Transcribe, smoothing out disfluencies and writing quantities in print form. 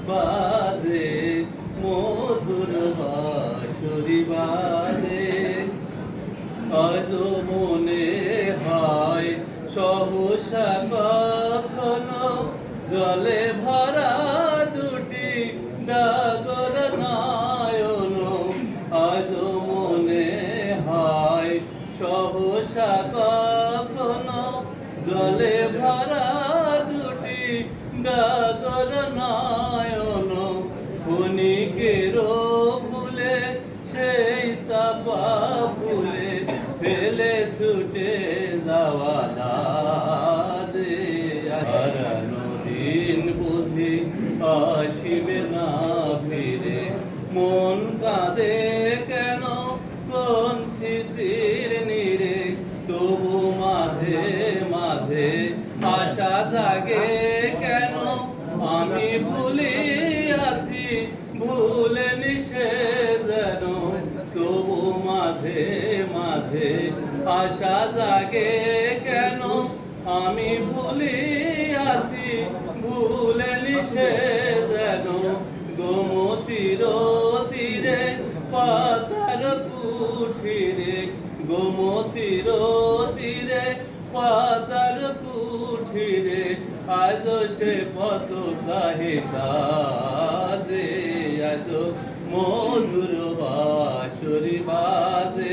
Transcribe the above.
বাদে মধুর বাঁশরি বাদে আজ মনে হয় সহসা কখনো জলে ভরা দুটি ডাগর নয়ন আজ মনে হয় সহসা কখনো জলে ভরা দুটি ডাগর নয়ন ক্ষণিকের ফুলে সেই তাপা ফুলে ফেলে ছুটে যাওয়া দে হারানো দিন বুঝি আসিবে না ফিরে মন কাঁদে কেন কোন স্মৃতির নীরে তবু মাঝে মাঝে আশা জাগে কেন আমি ভুলি আছি ভুলে নিষে যেন তবু মাঝে মাঝে আশা জাগে কেন আমি ভুলি আছি ভুলে নিষে যেন গোমতীর তীরে পাতার কুঠিরে গোমতীর তীরে পাতার কুঠিরে আজ সে পত কাহে সাদে আজ মধুর বাঁশরি বাদে